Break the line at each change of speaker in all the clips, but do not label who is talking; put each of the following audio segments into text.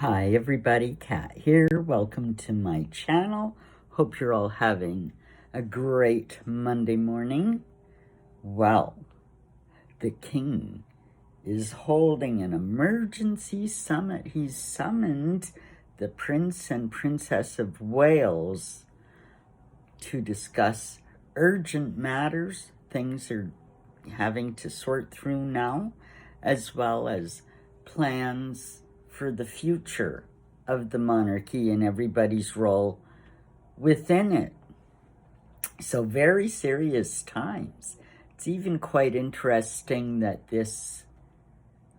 Hi everybody, Kat here. Welcome to my channel. Hope you're all having a great Monday morning. Well, the king is holding an emergency summit. He's summoned the Prince and Princess of Wales to discuss urgent matters, things they're having to sort through now, as well as plans for the future of the monarchy and everybody's role within it. So very serious times. It's even quite interesting that this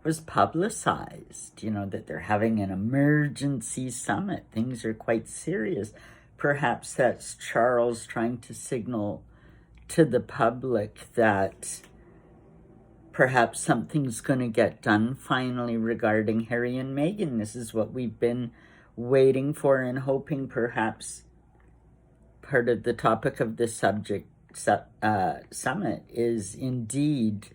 was publicized, that they're having an emergency summit. Things are quite serious. Perhaps that's Charles trying to signal to the public that perhaps something's going to get done finally regarding Harry and Meghan. This is what we've been waiting for and hoping. Perhaps part of the topic of this summit is indeed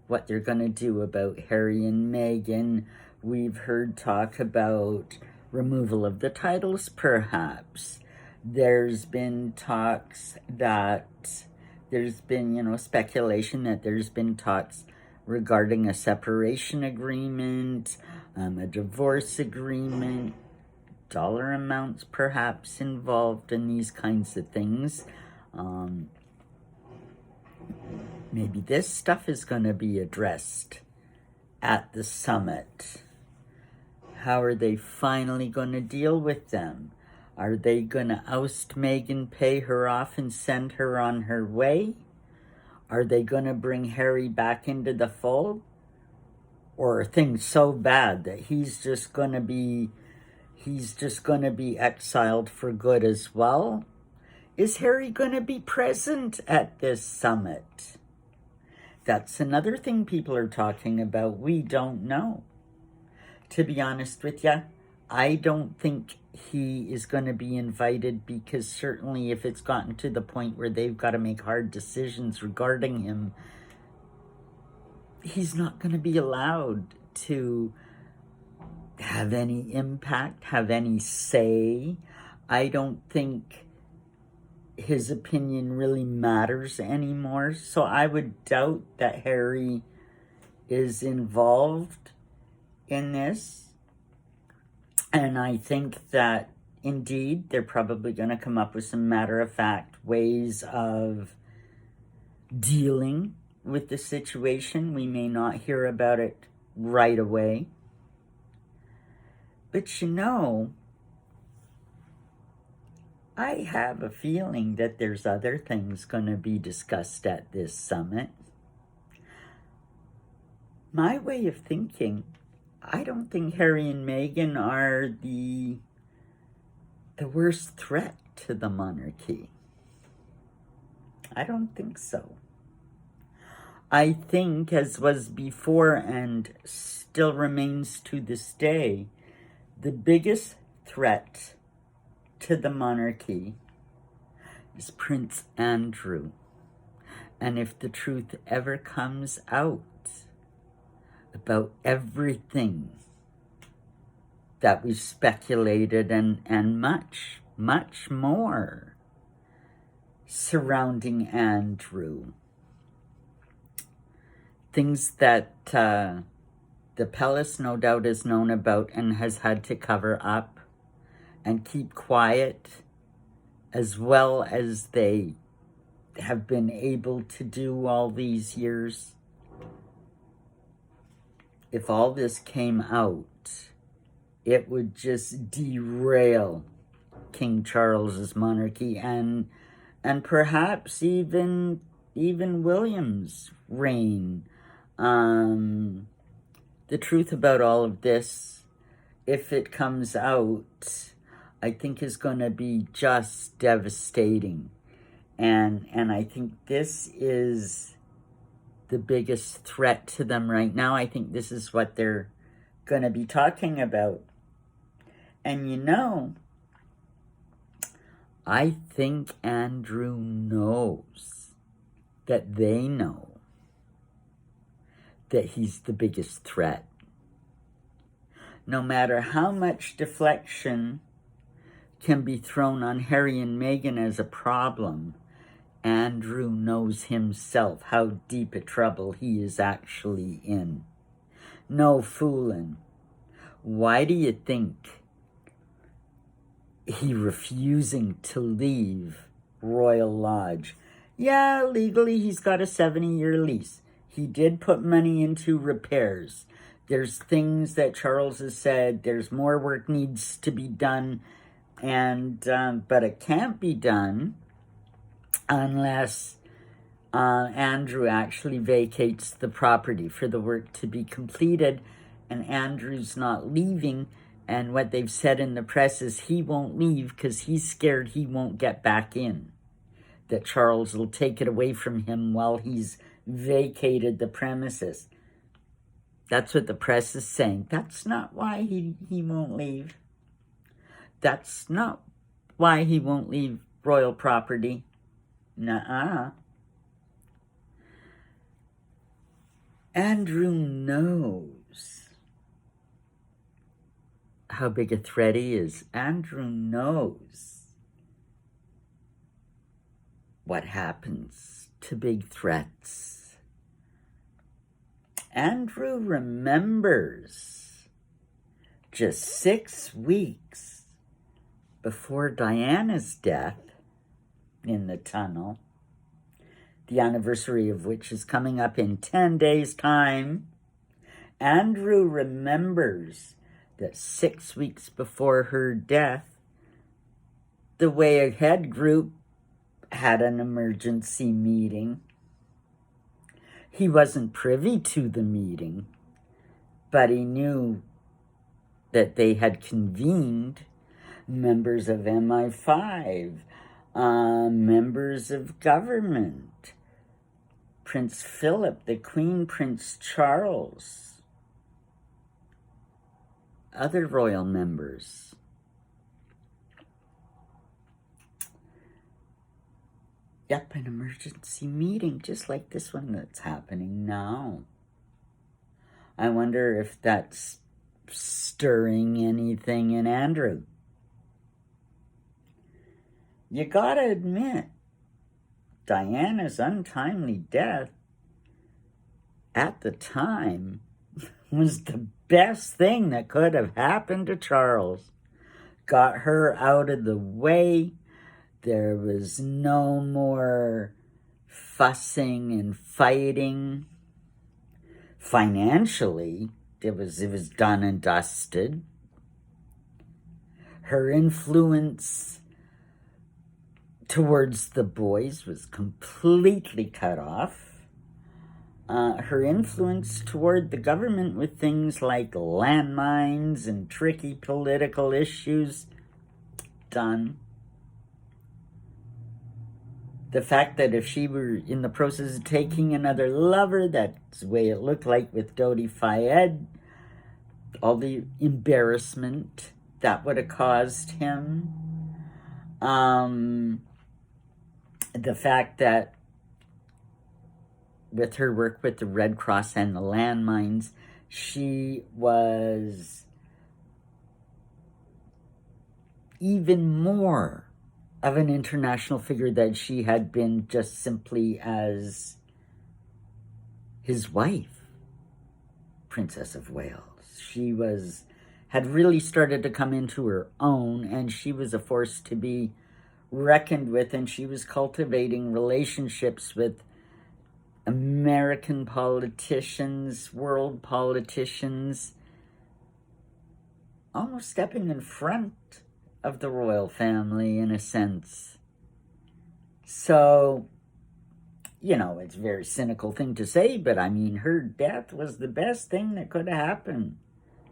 what they're going to do about Harry and Meghan. We've heard talk about removal of the titles, perhaps. There's been talks that there's been, speculation that there's been talks regarding a separation agreement, a divorce agreement, dollar amounts perhaps involved in these kinds of things. Maybe this stuff is going to be addressed at the summit. How are they finally going to deal with them? Are they going to oust Meghan, pay her off, and send her on her way? Are they going to bring Harry back into the fold? Or are things so bad that he's just going to be exiled for good as well? Is Harry going to be present at this summit? That's another thing people are talking about. We don't know. To be honest with you, I don't think he is going to be invited, because certainly if it's gotten to the point where they've got to make hard decisions regarding him, he's not going to be allowed to have any impact, have any say. I don't think his opinion really matters anymore. So I would doubt that Harry is involved in this. And I think that, indeed, they're probably going to come up with some matter-of-fact ways of dealing with the situation. We may not hear about it right away. But I have a feeling that there's other things going to be discussed at this summit. My way of thinking, I don't think Harry and Meghan are the worst threat to the monarchy. I don't think so. I think, as was before and still remains to this day, the biggest threat to the monarchy is Prince Andrew. And if the truth ever comes out about everything that we've speculated and much, much more surrounding Andrew, things that the palace no doubt is known about and has had to cover up and keep quiet, as well as they have been able to do all these years. If all this came out, it would just derail King Charles's monarchy and perhaps even William's reign. The truth about all of this, if it comes out, I think is going to be just devastating. And I think this is the biggest threat to them right now. I think this is what they're going to be talking about. And I think Andrew knows that they know that he's the biggest threat. No matter how much deflection can be thrown on Harry and Meghan as a problem, Andrew knows himself how deep a trouble he is actually in. No fooling. Why do you think he refusing to leave Royal Lodge? Yeah, legally he's got a 70-year lease. He did put money into repairs. There's things that Charles has said, there's more work needs to be done, and but it can't be done unless Andrew actually vacates the property for the work to be completed, and Andrew's not leaving, and what they've said in the press is he won't leave because he's scared he won't get back in, that Charles will take it away from him while he's vacated the premises. That's what the press is saying. That's not why he won't leave. That's not why he won't leave royal property. Nuh-uh. Andrew knows how big a threat he is. Andrew knows what happens to big threats. Andrew remembers just 6 weeks before Diana's death in the tunnel, the anniversary of which is coming up in 10 days' time. Andrew remembers that 6 weeks before her death, the Way Ahead group had an emergency meeting. He wasn't privy to the meeting, but he knew that they had convened members of MI5, members of government, Prince Philip, the Queen, Prince Charles, other royal members. Yep, an emergency meeting, just like this one that's happening now. I wonder if that's stirring anything in Andrew. You gotta admit, Diana's untimely death at the time was the best thing that could have happened to Charles. Got her out of the way. There was no more fussing and fighting. Financially, it was done and dusted. Her influence towards the boys was completely cut off. Her influence toward the government with things like landmines and tricky political issues, done. The fact that if she were in the process of taking another lover, that's the way it looked like with Dodi Fayed, all the embarrassment that would have caused him. The fact that with her work with the Red Cross and the landmines, she was even more of an international figure than she had been just simply as his wife, Princess of Wales. She had really started to come into her own, and she was a force to be reckoned with, and she was cultivating relationships with American politicians, world politicians, almost stepping in front of the royal family in a sense. So, it's a very cynical thing to say, but I mean, her death was the best thing that could have happened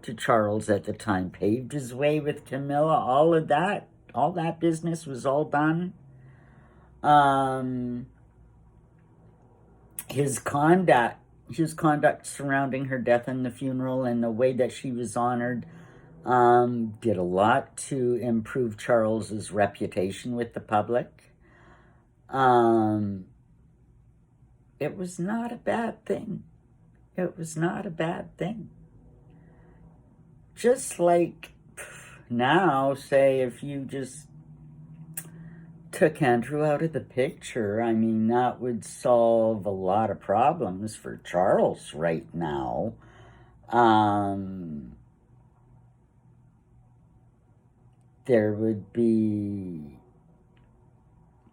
to Charles at the time. Paved his way with Camilla, all that business was all done. His conduct surrounding her death and the funeral and the way that she was honored did a lot to improve Charles's reputation with the public. It was not a bad thing. It was not a bad thing. just like now, say, if you just took Andrew out of the picture, I mean, that would solve a lot of problems for Charles right now. There would be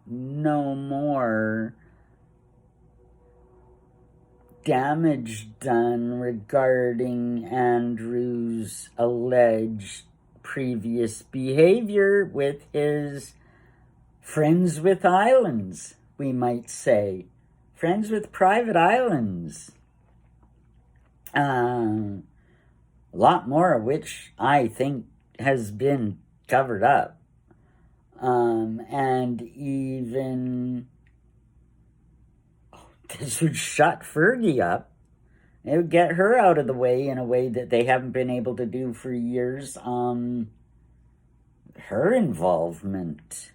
no more damage done regarding Andrew's alleged previous behavior with his friends with islands, we might say. Friends with private islands. A lot more of which I think has been covered up. And even this would shut Fergie up. It would get her out of the way in a way that they haven't been able to do for years. Her involvement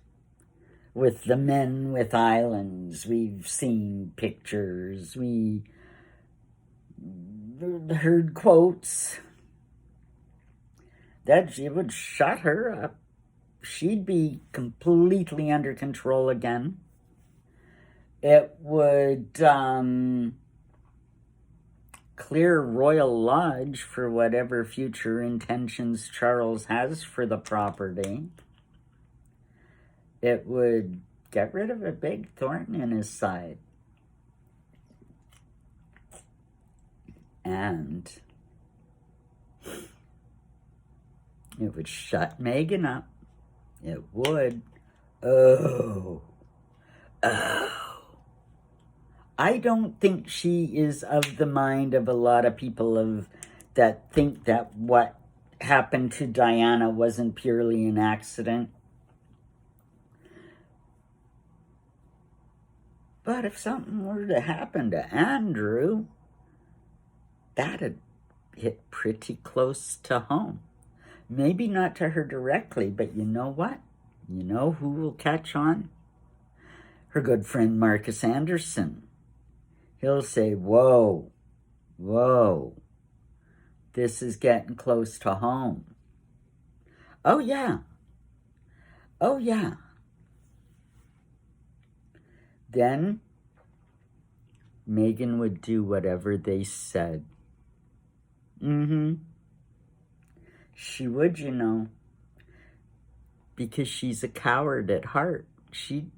with the men with islands. We've seen pictures. We heard quotes. That it would shut her up. She'd be completely under control again. It would clear Royal Lodge for whatever future intentions Charles has for the property. It would get rid of a big thorn in his side. And it would shut Meghan up. It would. Oh. I don't think she is of the mind of a lot of people that think that what happened to Diana wasn't purely an accident. But if something were to happen to Andrew, that'd hit pretty close to home. Maybe not to her directly, but you know what? You know who will catch on? Her good friend Marcus Anderson. He'll say, whoa, this is getting close to home. Oh, yeah. Then Meghan would do whatever they said. She would, you know, because she's a coward at heart. She'd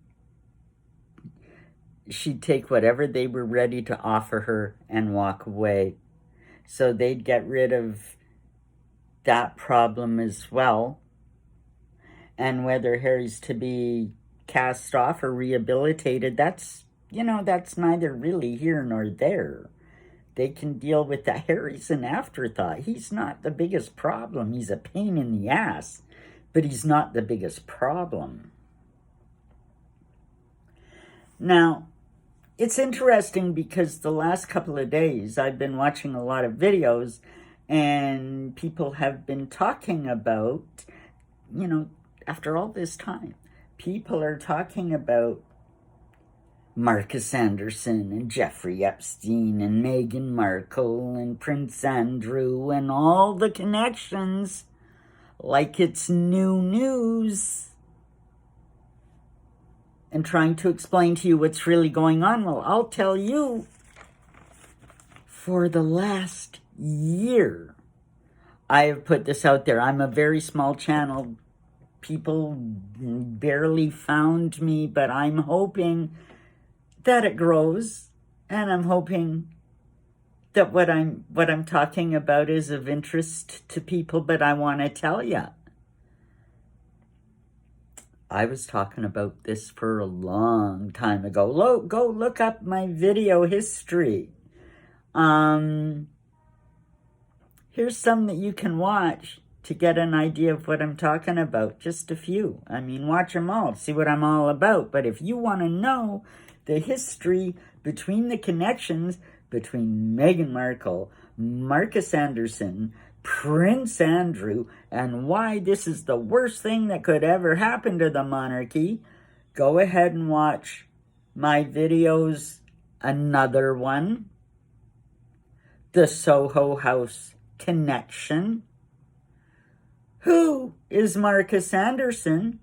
take whatever they were ready to offer her and walk away. So they'd get rid of that problem as well. And whether Harry's to be cast off or rehabilitated, that's neither really here nor there. They can deal with that. Harry's an afterthought. He's not the biggest problem. He's a pain in the ass, but he's not the biggest problem. Now, it's interesting because the last couple of days I've been watching a lot of videos and people have been talking about, after all this time, people are talking about Marcus Anderson and Jeffrey Epstein and Meghan Markle and Prince Andrew and all the connections like it's new news. And trying to explain to you what's really going on. Well, I'll tell you, for the last year, I have put this out there. I'm a very small channel. People barely found me, but I'm hoping that it grows, and I'm hoping that what I'm talking about is of interest to people, but I want to tell you, I was talking about this for a long time ago. Go look up my video history. Here's some that you can watch to get an idea of what I'm talking about. Just a few. I mean, watch them all, see what I'm all about. But if you want to know the history between the connections between Meghan Markle, Marcus Anderson, Prince Andrew, and why this is the worst thing that could ever happen to the monarchy, go ahead and watch my videos. Another one, the Soho House connection. Who is Marcus Anderson?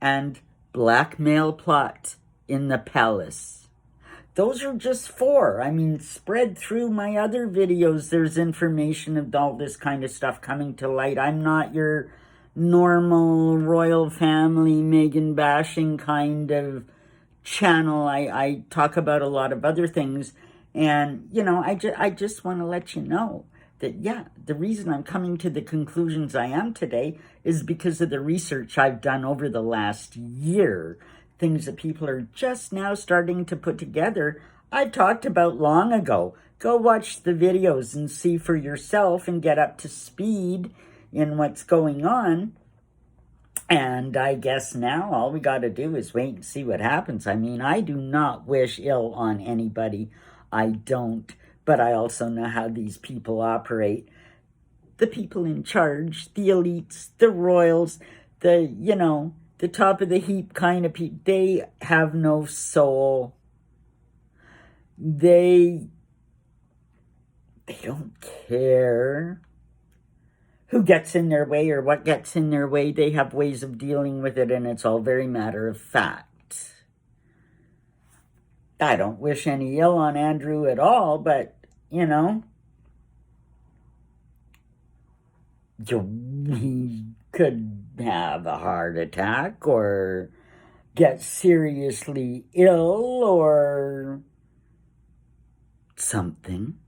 And blackmail plot in the palace. Those are just 4. I mean, spread through my other videos. There's information of all this kind of stuff coming to light. I'm not your normal royal family, Meghan bashing kind of channel. I talk about a lot of other things. And, you know, I just want to let you know that, yeah, the reason I'm coming to the conclusions I am today is because of the research I've done over the last year. Things that people are just now starting to put together, I've talked about long ago. Go watch the videos and see for yourself and get up to speed in what's going on. And I guess now all we got to do is wait and see what happens. I mean, I do not wish ill on anybody. I don't. But I also know how these people operate. The people in charge, the elites, the royals, the, you know, the top of the heap kind of people, they have no soul. They don't care who gets in their way or what gets in their way. They have ways of dealing with it, and it's all very matter of fact. I don't wish any ill on Andrew at all, but, you know, he could have a heart attack or get seriously ill or something.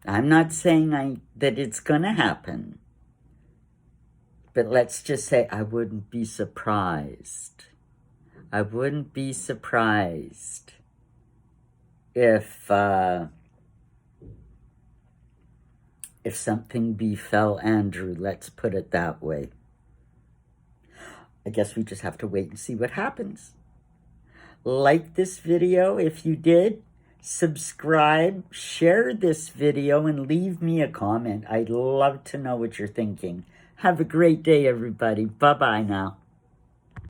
I'm not saying that it's going to happen, but let's just say I wouldn't be surprised. I wouldn't be surprised if something befell Andrew, let's put it that way. I guess we just have to wait and see what happens. Like this video if you did. Subscribe, share this video, and leave me a comment. I'd love to know what you're thinking. Have a great day, everybody. Bye-bye now.